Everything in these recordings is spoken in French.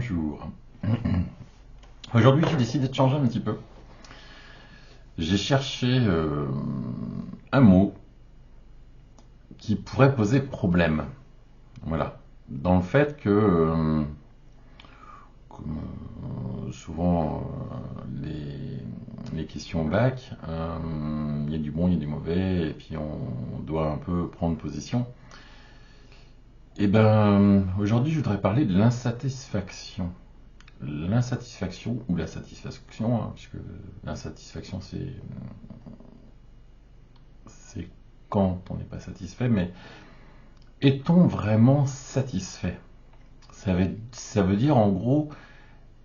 Bonjour. Aujourd'hui, j'ai décidé de changer un petit peu. J'ai cherché un mot qui pourrait poser problème. Voilà. Dans le fait que, comme souvent les questions bac, il y a du bon, il y a du mauvais, et puis on doit un peu prendre position. Et ben, aujourd'hui, je voudrais parler de l'insatisfaction. L'insatisfaction ou la satisfaction, hein, puisque l'insatisfaction c'est quand on n'est pas satisfait, mais est-on vraiment satisfait? Ça veut dire en gros,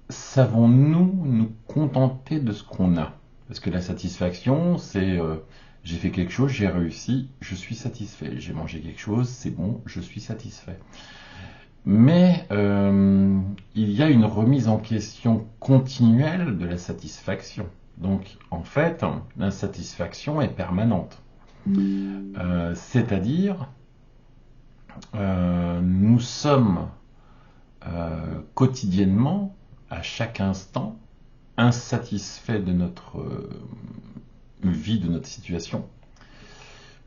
savons-nous nous contenter de ce qu'on a? Parce que la satisfaction, c'est j'ai fait quelque chose, j'ai réussi, je suis satisfait. J'ai mangé quelque chose, c'est bon, je suis satisfait. Mais il y a une remise en question continuelle de la satisfaction. Donc en fait, l'insatisfaction est permanente. C'est-à-dire, nous sommes quotidiennement, à chaque instant, insatisfaits de notre vie, de notre situation,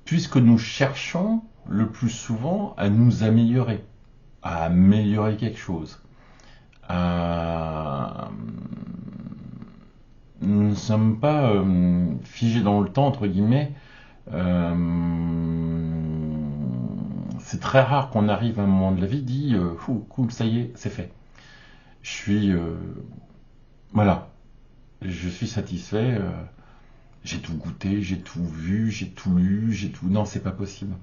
puisque nous cherchons le plus souvent à nous améliorer, à améliorer quelque chose. Nous ne sommes pas figés dans le temps, entre guillemets. Euh, c'est très rare qu'on arrive à un moment de la vie, dit cool, ça y est, c'est fait. Je suis voilà, je suis satisfait. J'ai tout goûté, j'ai tout vu, j'ai tout lu, j'ai tout. Non, c'est pas possible.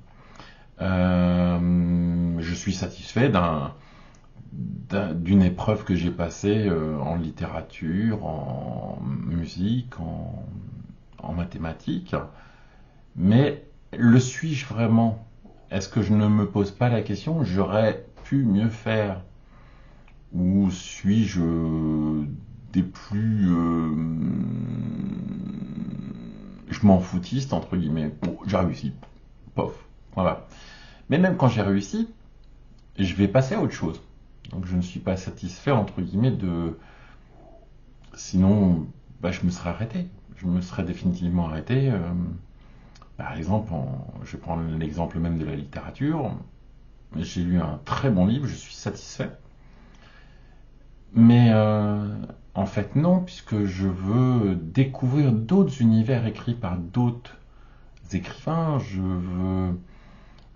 Je suis satisfait d'une épreuve que j'ai passée en littérature, en musique, en mathématiques. Mais le suis-je vraiment? Est-ce que je ne me pose pas la question? J'aurais pu mieux faire? Ou suis-je des plus... je m'en foutiste, entre guillemets. Bon, j'ai réussi. Pof. Voilà. Mais même quand j'ai réussi, je vais passer à autre chose. Donc je ne suis pas satisfait, entre guillemets, de... Sinon, je me serais arrêté. Je me serais définitivement arrêté. Par exemple, je vais prendre l'exemple même de la littérature. J'ai lu un très bon livre, je suis satisfait. Mais en fait non, puisque je veux découvrir d'autres univers écrits par d'autres écrivains.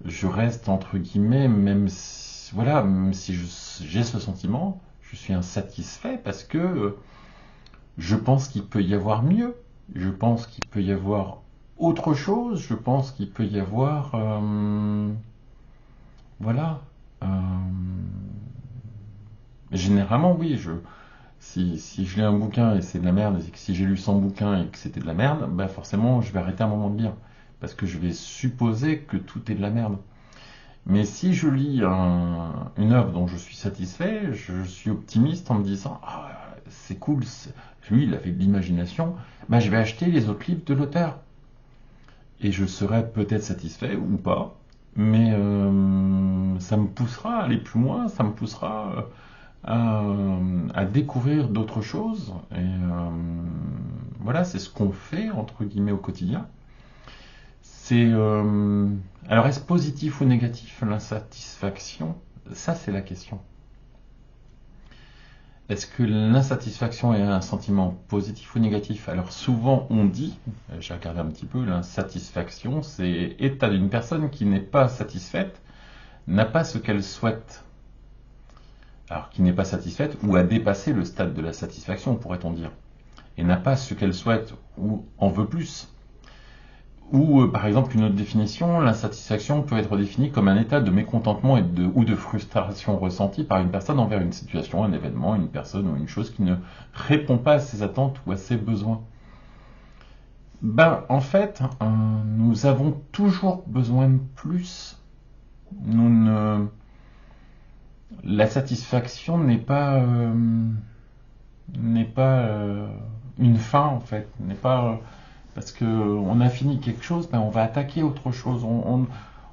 Je reste entre guillemets, même si, voilà, même si j'ai ce sentiment, je suis insatisfait parce que je pense qu'il peut y avoir mieux. Je pense qu'il peut y avoir autre chose. Je pense qu'il peut y avoir, voilà. Généralement, oui. Si je lis un bouquin et c'est de la merde, et que si j'ai lu 100 bouquins et que c'était de la merde, forcément, je vais arrêter un moment de lire. Parce que je vais supposer que tout est de la merde. Mais si je lis une œuvre dont je suis satisfait, je suis optimiste en me disant ah, c'est cool, lui il avait de l'imagination, je vais acheter les autres livres de l'auteur. Et je serai peut-être satisfait ou pas, mais ça me poussera à aller plus loin, ça me poussera à découvrir d'autres choses. Et voilà, c'est ce qu'on fait entre guillemets au quotidien. Alors est-ce positif ou négatif l'insatisfaction? Ça c'est la question. Est-ce que l'insatisfaction est un sentiment positif ou négatif? Alors souvent on dit, j'ai regardé un petit peu, l'insatisfaction c'est état d'une personne qui n'est pas satisfaite, n'a pas ce qu'elle souhaite. Alors qui n'est pas satisfaite ou a dépassé le stade de la satisfaction, pourrait-on dire, et n'a pas ce qu'elle souhaite ou en veut plus. Ou par exemple une autre définition, l'insatisfaction peut être définie comme un état de mécontentement ou de frustration ressenti par une personne envers une situation, un événement, une personne ou une chose qui ne répond pas à ses attentes ou à ses besoins. En fait, nous avons toujours besoin de plus. La satisfaction n'est pas une fin en fait, n'est pas parce qu'on a fini quelque chose, on va attaquer autre chose. On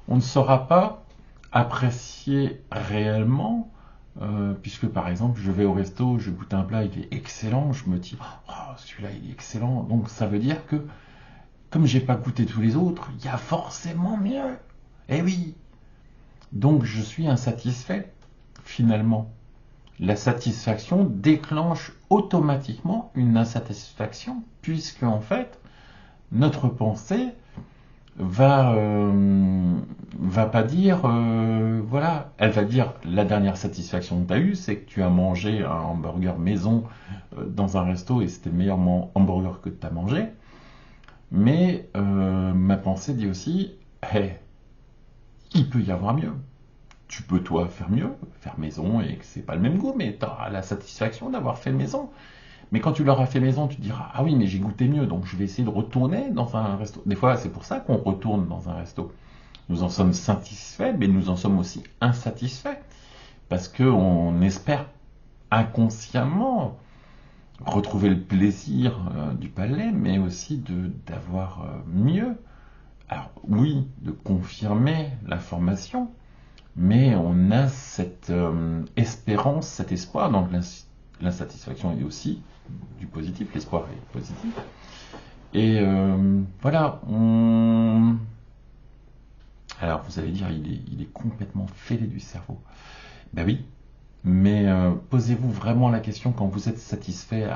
ne saura pas apprécier réellement puisque par exemple, je vais au resto, je goûte un plat, il est excellent, je me dis, oh, celui-là, il est excellent. Donc ça veut dire que, comme j'ai pas goûté tous les autres, il y a forcément mieux. Eh oui. Donc je suis insatisfait, finalement. La satisfaction déclenche automatiquement une insatisfaction, puisque en fait, notre pensée va pas dire, voilà, elle va dire la dernière satisfaction que tu as eue, c'est que tu as mangé un hamburger maison dans un resto et c'était le meilleur hamburger que tu as mangé. Mais ma pensée dit aussi, hey, il peut y avoir mieux. Tu peux toi faire mieux, faire maison et que c'est pas le même goût, mais tu auras la satisfaction d'avoir fait maison. Mais quand tu l'auras fait maison, tu te diras, ah oui, mais j'ai goûté mieux, donc je vais essayer de retourner dans un resto. Des fois, c'est pour ça qu'on retourne dans un resto. Nous en sommes satisfaits, mais nous en sommes aussi insatisfaits. Parce qu'on espère inconsciemment retrouver le plaisir du palais, mais aussi d'avoir mieux. Alors oui, de confirmer l'information, mais on a cette espérance, cet espoir, donc l'insatisfaction est aussi du positif, l'espoir est positif. Et voilà, alors vous allez dire, il est complètement fêlé du cerveau. Ben oui, mais posez-vous vraiment la question quand vous êtes satisfait,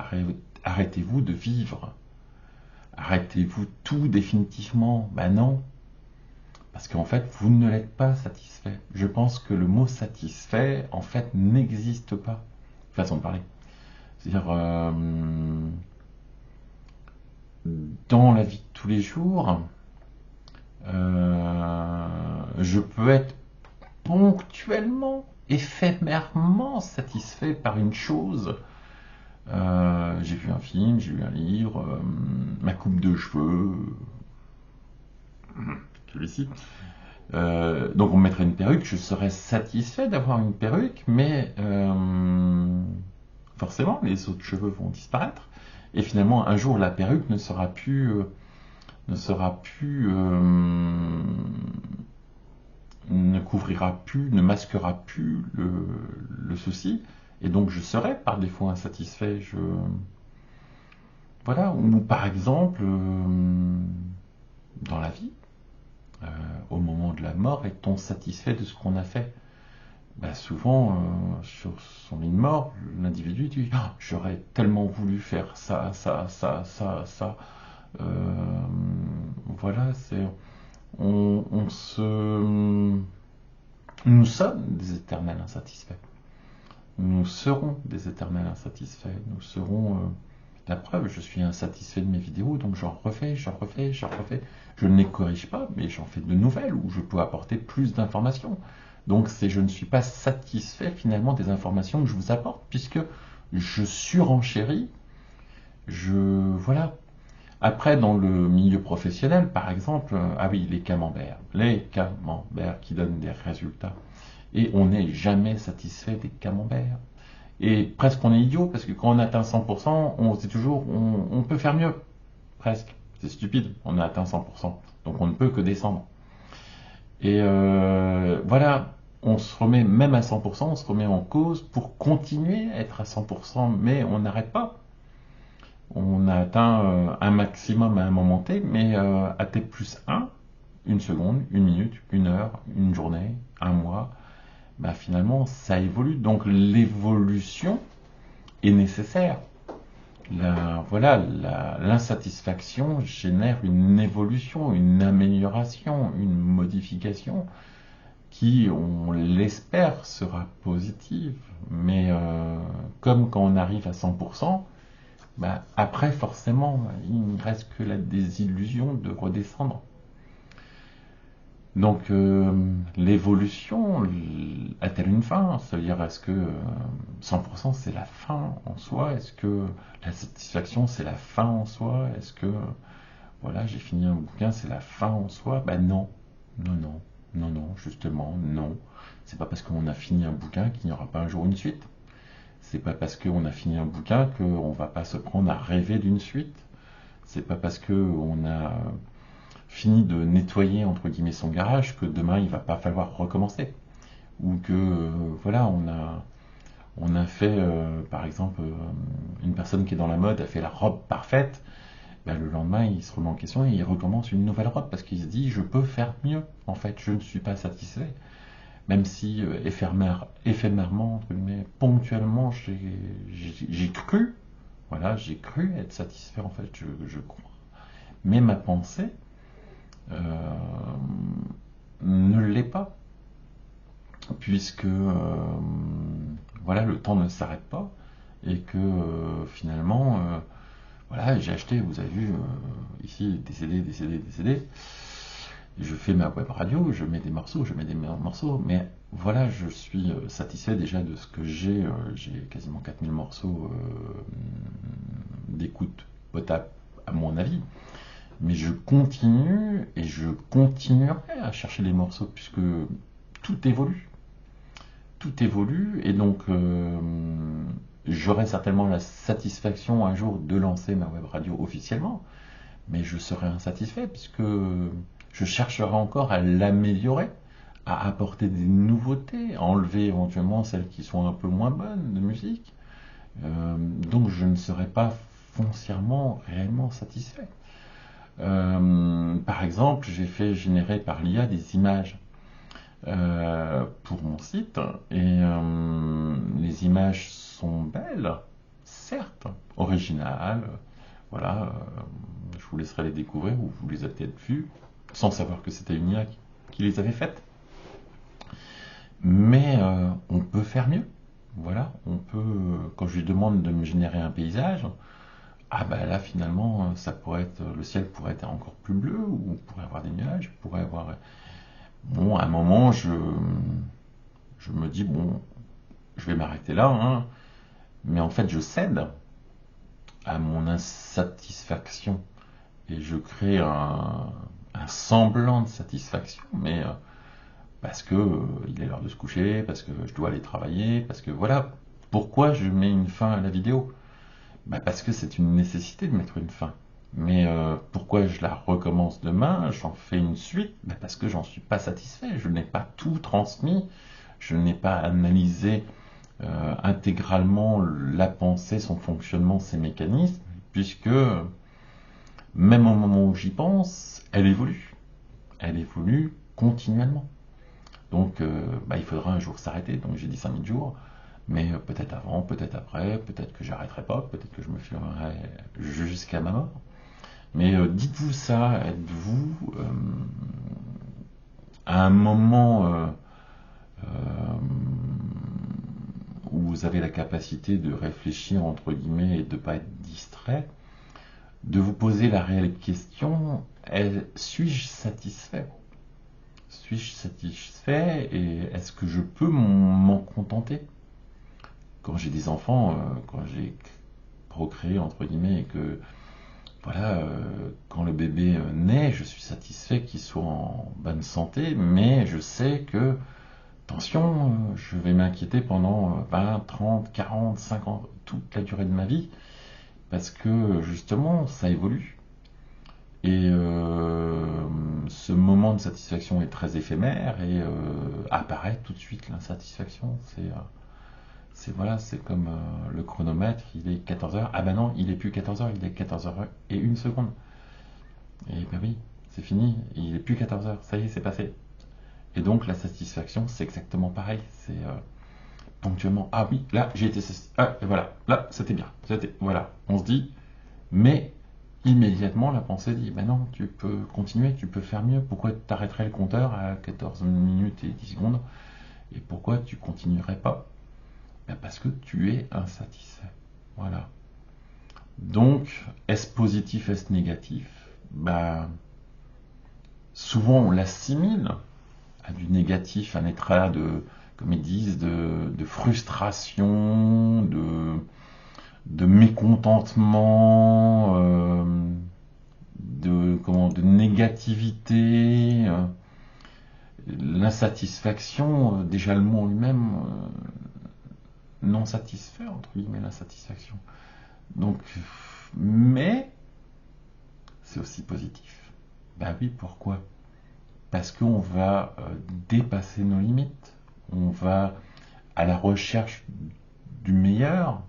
arrêtez-vous de vivre. Arrêtez-vous tout définitivement. Ben non, parce qu'en fait, vous ne l'êtes pas satisfait. Je pense que le mot satisfait, en fait, n'existe pas. Façon de parler. C'est-à-dire, dans la vie de tous les jours, je peux être ponctuellement, éphémèrement satisfait par une chose. J'ai vu un film, j'ai lu un livre, ma coupe de cheveux, celui-ci. Donc on me mettrait une perruque, je serais satisfait d'avoir une perruque, mais forcément les autres cheveux vont disparaître. Et finalement, un jour, la perruque ne sera plus, ne couvrira plus, ne masquera plus le souci. Et donc, je serai par défaut insatisfait. Voilà. Ou par exemple, dans la vie, au moment de la mort, est-on satisfait de ce qu'on a fait? Bah souvent, sur son lit de mort, l'individu dit ah, j'aurais tellement voulu faire ça, ça, ça, ça, ça. Euh, voilà, c'est on se nous sommes des éternels insatisfaits. Nous serons des éternels insatisfaits. Nous serons la preuve. Je suis insatisfait de mes vidéos, donc j'en refais, j'en refais, j'en refais. Je ne les corrige pas, mais j'en fais de nouvelles où je peux apporter plus d'informations. Donc je ne suis pas satisfait finalement des informations que je vous apporte, puisque je surenchéris. Voilà. Après, dans le milieu professionnel, par exemple, ah oui, les camemberts qui donnent des résultats. Et on n'est jamais satisfait des camemberts. Et presque on est idiot, parce que quand on atteint 100%, on sait toujours, on peut faire mieux. Presque. C'est stupide, on a atteint 100%. Donc on ne peut que descendre. Et voilà, on se remet même à 100%, on se remet en cause pour continuer à être à 100%, mais on n'arrête pas. On a atteint un maximum à un moment T, mais à T plus 1, une seconde, une minute, une heure, une journée, un mois, bah finalement ça évolue. Donc l'évolution est nécessaire. L'insatisfaction génère une évolution, une amélioration, une modification qui, on l'espère, sera positive. Mais comme quand on arrive à 100%, bah, après forcément, il ne reste que la désillusion de redescendre. Donc l'évolution a-t-elle une fin? Ça veut dire est-ce que 100% c'est la fin en soi? Est-ce que la satisfaction c'est la fin en soi? Est-ce que voilà j'ai fini un bouquin c'est la fin en soi? Ben non, non, non, non, non, justement non. C'est pas parce qu'on a fini un bouquin qu'il n'y aura pas un jour une suite. C'est pas parce qu'on a fini un bouquin qu'on va pas se prendre à rêver d'une suite. C'est pas parce qu'on a fini de nettoyer entre guillemets son garage que demain il va pas falloir recommencer ou que voilà On a fait, par exemple, une personne qui est dans la mode a fait la robe parfaite. Ben, le lendemain, il se remet en question et il recommence une nouvelle robe parce qu'il se dit, je peux faire mieux. En fait, je ne suis pas satisfait. Même si éphémèrement, entre guillemets, ponctuellement, j'ai cru, voilà, j'ai cru être satisfait, en fait, je crois. Mais ma pensée ne l'est pas, puisque voilà, le temps ne s'arrête pas et que finalement, voilà, j'ai acheté, vous avez vu, ici, des CD, des CD, des CD. Je fais ma web radio, je mets des morceaux, je mets des morceaux, mais voilà, je suis satisfait déjà de ce que j'ai. J'ai quasiment 4000 morceaux d'écoute potable, à mon avis. Mais je continue et je continuerai à chercher des morceaux puisque tout évolue. Tout évolue et donc j'aurai certainement la satisfaction un jour de lancer ma web radio officiellement, mais je serai insatisfait puisque je chercherai encore à l'améliorer, à apporter des nouveautés, à enlever éventuellement celles qui sont un peu moins bonnes de musique. Donc je ne serai pas foncièrement réellement satisfait. Par exemple, j'ai fait générer par l'IA des images pour mon site et les images sont belles, certes, originales. Voilà, je vous laisserai les découvrir ou vous les avez peut-être vues sans savoir que c'était une IA qui les avait faites. Mais on peut faire mieux. Voilà, on peut, quand je lui demande de me générer un paysage, ah bah là finalement, ça pourrait être, le ciel pourrait être encore plus bleu, ou on pourrait avoir des nuages, on pourrait avoir. Bon, à un moment, je me dis, bon, je vais m'arrêter là, hein, mais en fait, je cède à mon insatisfaction et je crée un semblant de satisfaction, mais parce que il est l'heure de se coucher, parce que je dois aller travailler, parce que voilà. Pourquoi je mets une fin à la vidéo? Bah parce que c'est une nécessité de mettre une fin. Mais pourquoi je la recommence demain? J'en fais une suite? Bah parce que j'en suis pas satisfait. Je n'ai pas tout transmis. Je n'ai pas analysé intégralement la pensée, son fonctionnement, ses mécanismes, puisque même au moment où j'y pense, elle évolue. Elle évolue continuellement. Donc bah, il faudra un jour s'arrêter. Donc j'ai dit 5000 jours. Mais peut-être avant, peut-être après, peut-être que j'arrêterai pas, peut-être que je me filmerai jusqu'à ma mort. Mais dites-vous ça, êtes-vous à un moment euh, où vous avez la capacité de réfléchir entre guillemets et de ne pas être distrait, de vous poser la réelle question, suis-je satisfait? Suis-je satisfait et est-ce que je peux m'en contenter? Quand j'ai des enfants, quand j'ai procréé entre guillemets et que voilà, quand le bébé naît, je suis satisfait qu'il soit en bonne santé, mais je sais que, attention, je vais m'inquiéter pendant 20, 30, 40, 50, toute la durée de ma vie, parce que justement, ça évolue. Et ce moment de satisfaction est très éphémère et apparaît tout de suite l'insatisfaction. C'est voilà, c'est comme le chronomètre, il est 14 heures. Ah ben non, il est plus 14 heures, il est 14 heures et une seconde. Et ben oui, c'est fini, il est plus 14 heures, ça y est, c'est passé. Et donc la satisfaction, c'est exactement pareil. C'est ponctuellement, ah oui, là j'ai été satisfait. Ah, et voilà, là c'était bien. Voilà, on se dit, mais immédiatement la pensée dit, ben non, tu peux continuer, tu peux faire mieux. Pourquoi tu arrêterais le compteur à 14 minutes et 10 secondes? Et pourquoi tu continuerais pas? Ben parce que tu es insatisfait. Voilà. Donc, est-ce positif, est-ce négatif? Ben, souvent on l'assimile à du négatif, un état de, comme ils disent, de frustration, de mécontentement, de négativité, l'insatisfaction, déjà le mot en lui-même, non satisfait, entre guillemets, l'insatisfaction. Donc, mais c'est aussi positif. Ben oui, pourquoi? Parce qu'on va dépasser nos limites. On va à la recherche du meilleur,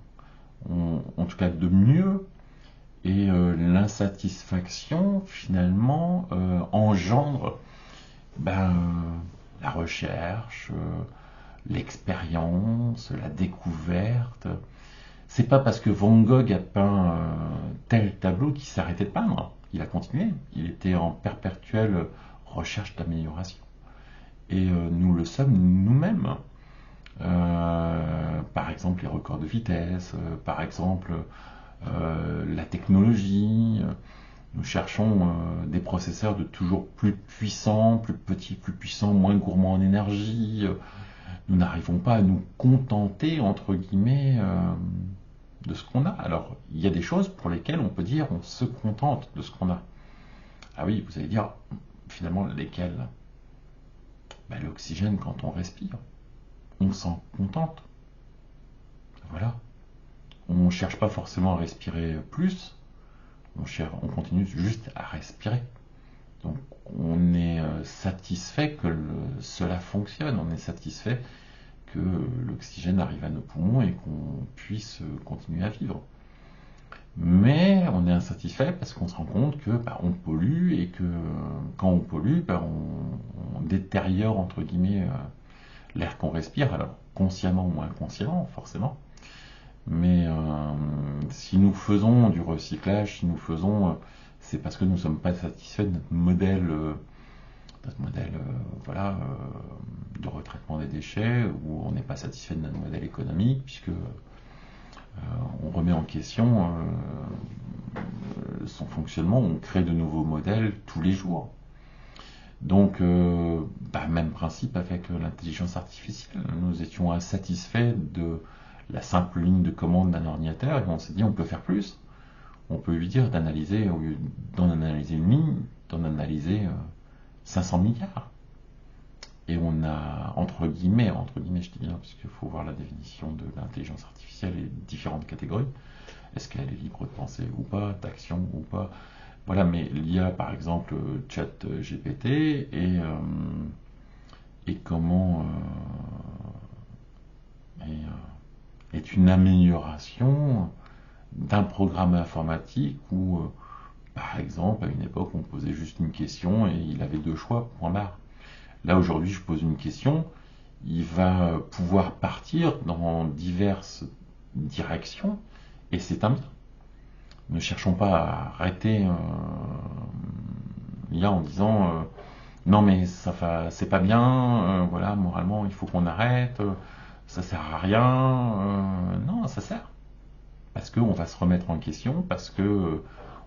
en tout cas de mieux, et l'insatisfaction finalement engendre la recherche, l'expérience, la découverte. C'est pas parce que Van Gogh a peint tel tableau qu'il s'est arrêté de peindre. Il a continué. Il était en perpétuelle recherche d'amélioration. Et nous le sommes nous-mêmes. Par exemple, les records de vitesse, par exemple, la technologie. Nous cherchons des processeurs de toujours plus puissants, plus petits, plus puissants, moins gourmands en énergie. Nous n'arrivons pas à nous contenter, entre guillemets, de ce qu'on a. Alors, il y a des choses pour lesquelles on peut dire on se contente de ce qu'on a. Ah oui, vous allez dire, finalement, lesquelles? L'oxygène quand on respire, on s'en contente. Voilà. On ne cherche pas forcément à respirer plus, on continue juste à respirer. Donc on est satisfait que cela fonctionne, on est satisfait que l'oxygène arrive à nos poumons et qu'on puisse continuer à vivre. Mais on est insatisfait parce qu'on se rend compte que on pollue et que quand on pollue, on détériore entre guillemets l'air qu'on respire, alors consciemment ou inconsciemment forcément. Mais si nous faisons du recyclage, si nous faisons, c'est parce que nous ne sommes pas satisfaits de notre modèle, voilà, de retraitement des déchets, ou on n'est pas satisfait de notre modèle économique, puisque on remet en question son fonctionnement, on crée de nouveaux modèles tous les jours. Donc, même principe avec l'intelligence artificielle. Nous étions insatisfaits de la simple ligne de commande d'un ordinateur et on s'est dit on peut faire plus. On peut lui dire d'analyser, au lieu d'en analyser une ligne, d'en analyser 500 milliards. Et on a, entre guillemets, je dis bien, parce qu'il faut voir la définition de l'intelligence artificielle et différentes catégories. Est-ce qu'elle est libre de penser ou pas, d'action ou pas? Voilà, mais l'IA, par exemple, ChatGPT, et comment est une amélioration d'un programme informatique où, par exemple, à une époque, on posait juste une question et il avait deux choix, point barre. Là, aujourd'hui, je pose une question, il va pouvoir partir dans diverses directions et c'est un bien. Ne cherchons pas à arrêter l'IA en disant non mais c'est pas bien, voilà, moralement il faut qu'on arrête, ça sert à rien. Non, ça sert. Parce qu'on va se remettre en question, parce que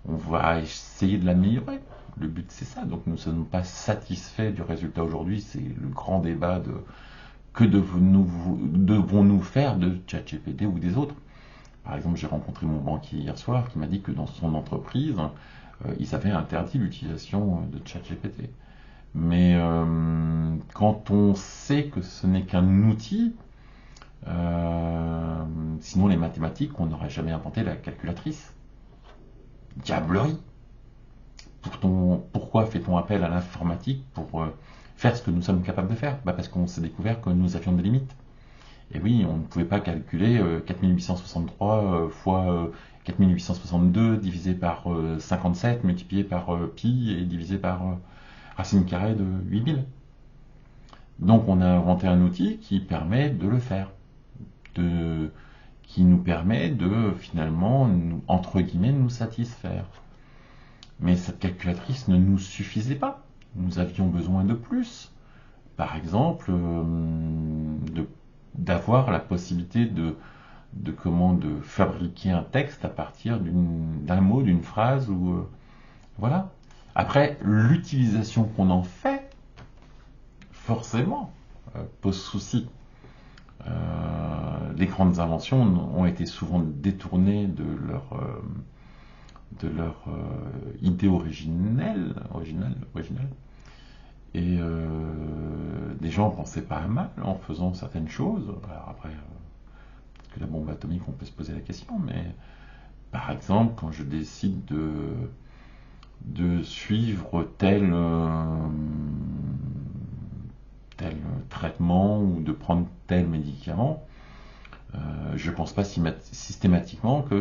on va essayer de l'améliorer. Le but c'est ça. Donc nous ne sommes pas satisfaits du résultat aujourd'hui. C'est le grand débat de que devons-nous faire de ChatGPT ou des autres. Par exemple, j'ai rencontré mon banquier hier soir qui m'a dit que dans son entreprise, ils avaient interdit l'utilisation de ChatGPT. Mais quand on sait que ce n'est qu'un outil, sinon les mathématiques, on n'aurait jamais inventé la calculatrice. Diablerie! Pourquoi fait-on appel à l'informatique pour faire ce que nous sommes capables de faire? Parce qu'on s'est découvert que nous avions des limites. Et oui, on ne pouvait pas calculer 4863 fois 4862 divisé par 57 multiplié par pi et divisé par racine carrée de 8000. Donc on a inventé un outil qui permet de le faire, qui nous permet de finalement, entre guillemets, nous satisfaire. Mais cette calculatrice ne nous suffisait pas. Nous avions besoin de plus. Par exemple, d'avoir la possibilité de fabriquer un texte à partir d'un mot, d'une phrase, ou voilà. Après, l'utilisation qu'on en fait, forcément, pose souci. Les grandes inventions ont été souvent détournées de leur idée originelle. Et des gens ne pensaient pas à mal en faisant certaines choses. Alors après, peut-être que la bombe atomique, on peut se poser la question, mais par exemple, quand je décide de suivre tel traitement ou de prendre tel médicament, je pense pas systématiquement que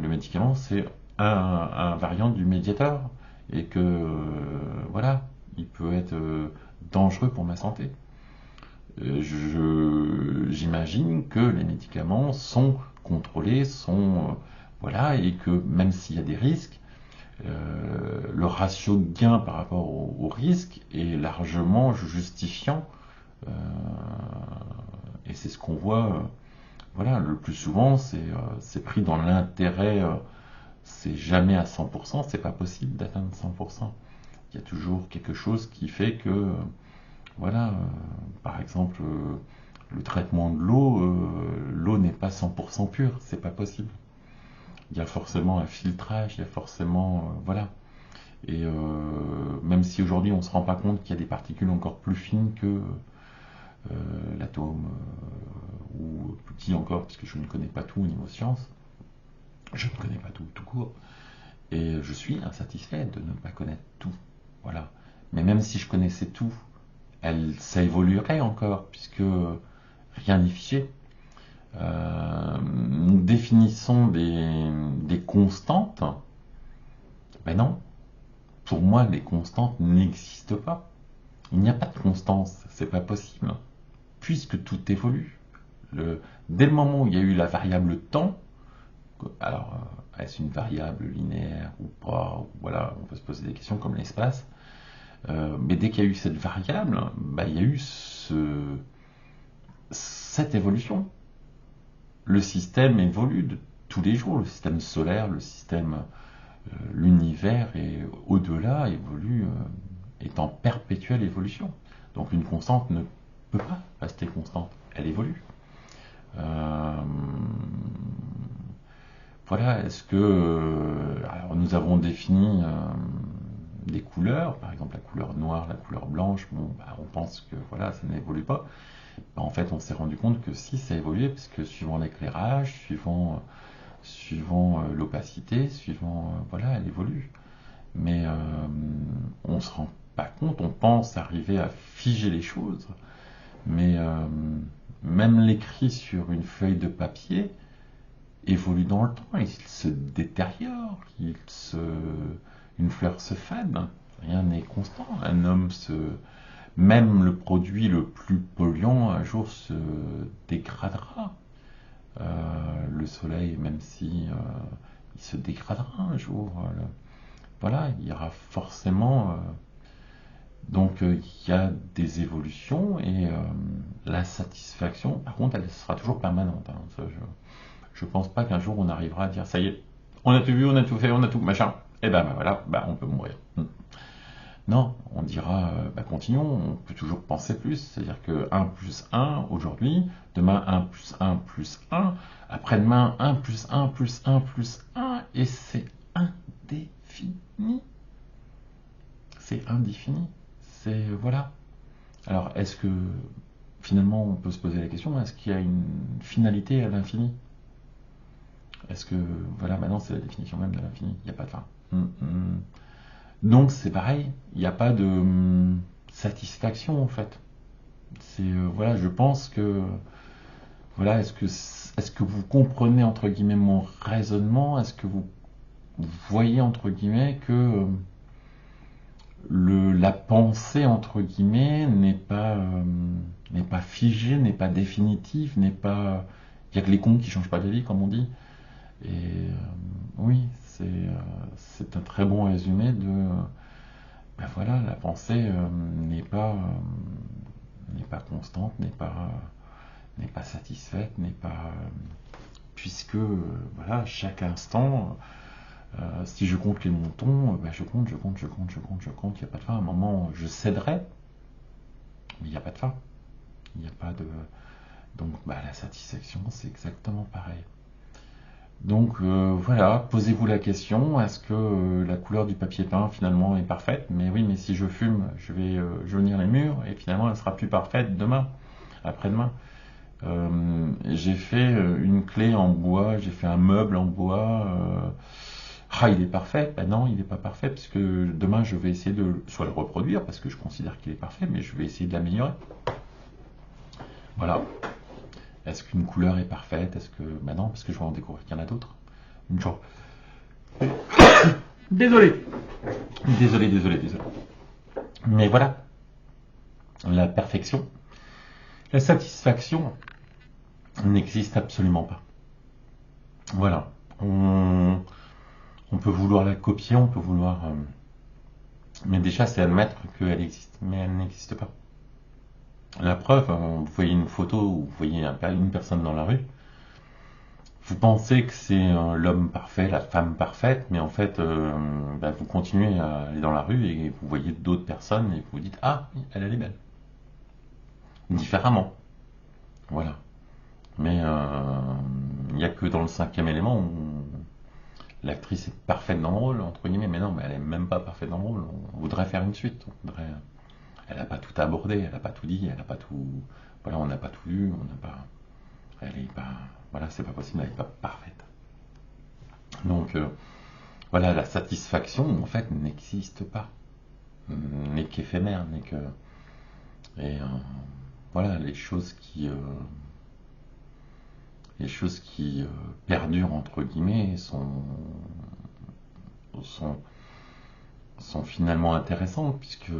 le médicament c'est un variant du médiateur et que voilà, il peut être dangereux pour ma santé. J'imagine que les médicaments sont contrôlés, voilà, et que même s'il y a des risques, le ratio de gain par rapport au risque est largement justifiant. Euh, et c'est ce qu'on voit, voilà, le plus souvent, c'est pris dans l'intérêt, c'est jamais à 100%, c'est pas possible d'atteindre 100%. Il y a toujours quelque chose qui fait que, voilà, par exemple, le traitement de l'eau, l'eau n'est pas 100% pure, c'est pas possible. Il y a forcément un filtrage, il y a forcément, voilà. Et même si aujourd'hui on ne se rend pas compte qu'il y a des particules encore plus fines que l'atome, ou plus petit encore, parce que je ne connais pas tout au niveau science, je ne connais pas tout court, et je suis insatisfait de ne pas connaître tout. Voilà. Mais même si je connaissais tout, ça évoluerait encore, puisque rien n'est figé. Nous définissons des constantes. Ben non, pour moi, les constantes n'existent pas. Il n'y a pas de constance, c'est pas possible, puisque tout évolue. Dès le moment où il y a eu la variable temps, alors est-ce une variable linéaire ou pas, voilà, on peut se poser des questions comme l'espace, mais dès qu'il y a eu cette variable, il y a eu cette évolution. Le système évolue de tous les jours, le système solaire, le système, l'univers et au-delà évolue, est en perpétuelle évolution. Donc une constante ne peut pas rester constante, elle évolue. Voilà, est-ce que alors nous avons défini des couleurs, par exemple la couleur noire, la couleur blanche, bon, on pense que voilà, ça n'évolue pas. En fait, on s'est rendu compte que si, ça évoluait, parce que suivant l'éclairage, suivant l'opacité, voilà, elle évolue. Mais on se rend pas compte, on pense arriver à figer les choses, mais même l'écrit sur une feuille de papier évolue dans le temps, il se détériore, une fleur se fade, rien n'est constant, même le produit le plus polluant un jour se dégradera. Le soleil, même si il se dégradera un jour, voilà, il y aura forcément. Donc il y a des évolutions et la satisfaction, par contre, elle sera toujours permanente. Hein. Ça, je pense pas qu'un jour on arrivera à dire ça y est, on a tout vu, on a tout fait, on a tout machin. Et voilà, on peut mourir. Non, on dira, continuons, on peut toujours penser plus, c'est-à-dire que 1 plus 1 aujourd'hui, demain 1 plus 1 plus 1, après-demain 1 plus 1 plus 1 plus 1, et c'est indéfini. C'est indéfini. Voilà. Alors, est-ce que, finalement, on peut se poser la question, est-ce qu'il y a une finalité à l'infini? Est-ce que, voilà, maintenant c'est la définition même de l'infini, il n'y a pas de fin. Donc c'est pareil, il n'y a pas de satisfaction en fait. Voilà, je pense que voilà, est-ce que vous comprenez entre guillemets mon raisonnement? Est-ce que vous voyez entre guillemets que la pensée entre guillemets n'est pas figée, n'est pas définitive, il n'y a que les cons qui changent pas d'avis comme on dit. Et oui, c'est un très bon résumé de voilà, la pensée n'est pas constante, n'est pas satisfaite, puisque voilà, chaque instant, si je compte les montons, je compte, il n'y a pas de fin. À un moment, je céderai, mais il n'y a pas de fin. Il n'y a pas de. Donc la satisfaction, c'est exactement pareil. Donc voilà, posez-vous la question, est-ce que la couleur du papier peint finalement est parfaite? Mais oui, mais si je fume, je vais jaunir les murs et finalement elle sera plus parfaite demain, après-demain. J'ai fait une clé en bois, j'ai fait un meuble en bois. Il est parfait? Ben non, il n'est pas parfait parce que demain je vais essayer de soit le reproduire parce que je considère qu'il est parfait, mais je vais essayer de l'améliorer. Voilà. Est-ce qu'une couleur est parfaite? Est-ce que... Ben non, parce que je vais en découvrir qu'il y en a d'autres. Une jour. Désolé. Désolé. Mais voilà, la perfection, la satisfaction n'existe absolument pas. Voilà. On peut vouloir la copier, on peut vouloir... mais déjà, c'est admettre qu'elle existe, mais elle n'existe pas. La preuve, vous voyez une photo ou vous voyez une personne dans la rue, vous pensez que c'est l'homme parfait, la femme parfaite, mais en fait, vous continuez à aller dans la rue et vous voyez d'autres personnes et vous vous dites, ah, elle est belle. Différemment. Voilà. Mais il n'y a que dans le cinquième élément où l'actrice est parfaite dans le rôle, entre guillemets, mais non, mais elle est même pas parfaite dans le rôle. On voudrait faire une suite. Elle n'a pas tout abordé, elle n'a pas tout dit, elle n'a pas tout. Voilà, on n'a pas tout vu, on n'a pas. Elle est pas. Voilà, c'est pas possible, elle n'est pas parfaite. Donc, voilà, la satisfaction, en fait, n'existe pas. N'est qu'éphémère, n'est que. Et voilà, les choses qui perdurent entre guillemets sont, sont finalement intéressantes puisque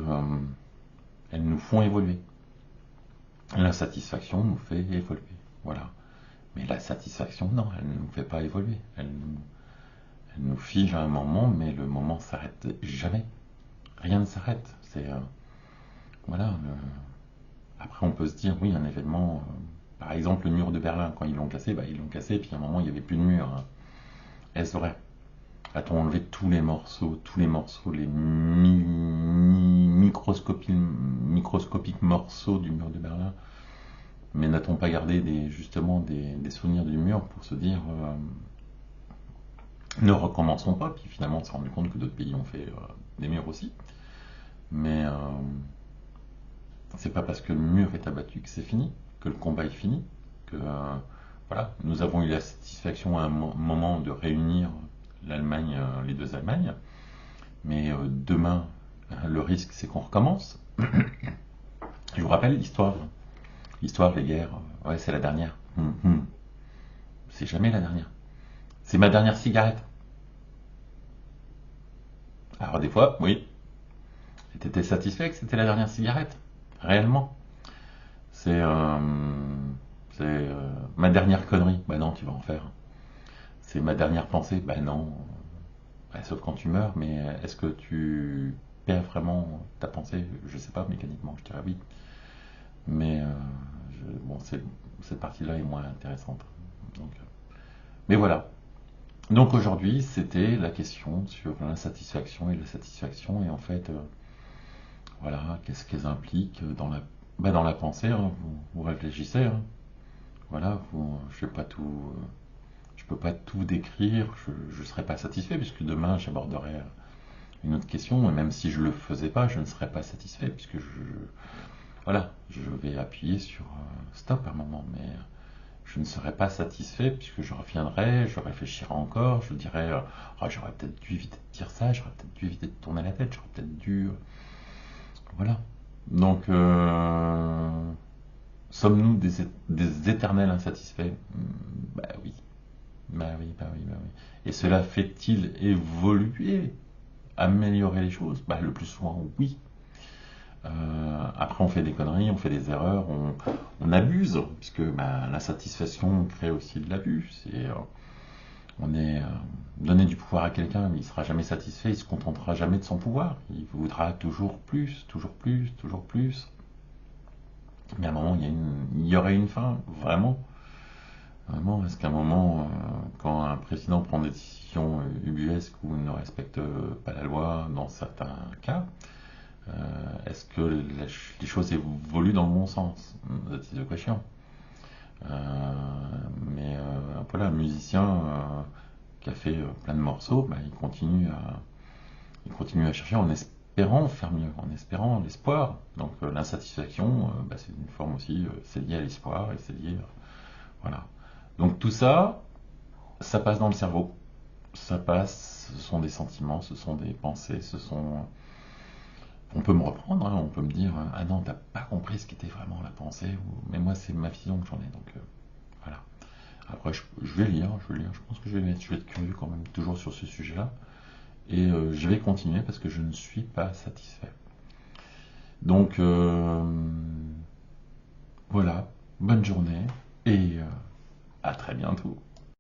elles nous font évoluer. L'insatisfaction nous fait évoluer, voilà. Mais la satisfaction, non, elle ne nous fait pas évoluer. Elle nous fige à un moment, mais le moment s'arrête jamais. Rien ne s'arrête. Voilà. Après, on peut se dire, oui, un événement. Par exemple, le mur de Berlin, quand ils l'ont cassé, ils l'ont cassé, et puis à un moment, il n'y avait plus de mur. Hein. Est-ce vrai? A-t-on enlevé tous les morceaux, les microscopiques morceaux du mur de Berlin? Mais n'a-t-on pas gardé justement des souvenirs du mur pour se dire ne recommençons pas? Puis finalement, on s'est rendu compte que d'autres pays ont fait des murs aussi. Mais c'est pas parce que le mur est abattu que c'est fini, que le combat est fini, que voilà, nous avons eu la satisfaction à un moment de réunir l'Allemagne, les deux Allemagnes, mais demain, le risque c'est qu'on recommence. Je vous rappelle l'histoire, les guerres, ouais, c'est la dernière. C'est jamais la dernière. C'est ma dernière cigarette. Alors des fois, oui, t'étais satisfait que c'était la dernière cigarette, réellement. C'est ma dernière connerie. Bah non, tu vas en faire. C'est ma dernière pensée. Bah non. Sauf quand tu meurs, mais est-ce que tu perds vraiment ta pensée? Je sais pas, mécaniquement, je dirais oui. Mais bon, cette partie-là est moins intéressante. Donc, mais voilà. Donc aujourd'hui, c'était la question sur l'insatisfaction et la satisfaction. Et en fait, voilà, qu'est-ce qu'elles impliquent dans la pensée, hein, vous réfléchissez. Hein. Voilà, je peux pas tout décrire, je ne serais pas satisfait puisque demain j'aborderai une autre question et même si je le faisais pas, je ne serais pas satisfait puisque voilà, je vais appuyer sur stop à un moment, mais je ne serais pas satisfait puisque je reviendrai, je réfléchirai encore, je dirais j'aurais peut-être dû éviter de dire ça, j'aurais peut-être dû éviter de tourner la tête, j'aurais peut-être dû voilà. Donc sommes-nous des éternels insatisfaits? Bah oui. Bah oui. Et cela fait-il évoluer, améliorer les choses? Bah le plus souvent oui. Après on fait des conneries, on fait des erreurs, on abuse, puisque l'insatisfaction crée aussi de l'abus. On est donner du pouvoir à quelqu'un, mais il sera jamais satisfait, il se contentera jamais de son pouvoir. Il voudra toujours plus, toujours plus, toujours plus. Mais à un moment, il y aurait une fin, vraiment. Vraiment, est-ce qu'à un moment, quand un président prend des décisions ubuesques ou ne respecte pas la loi dans certains cas, est-ce que les choses évoluent dans le bon sens? That is the question. Mais voilà, un musicien qui a fait plein de morceaux, il continue à chercher en espérant faire mieux, en espérant l'espoir. Donc l'insatisfaction, c'est une forme aussi, c'est lié à l'espoir et c'est lié, voilà. Donc tout ça, ça passe dans le cerveau. Ça passe, ce sont des sentiments, ce sont des pensées, on peut me reprendre, hein, on peut me dire ah non, t'as pas compris ce qu'était vraiment la pensée, mais moi c'est ma vision que j'en ai. Donc Voilà. Après, je vais lire, je pense que je vais être curieux quand même, toujours sur ce sujet-là. Et je vais continuer parce que je ne suis pas satisfait. Donc, voilà, bonne journée et à très bientôt.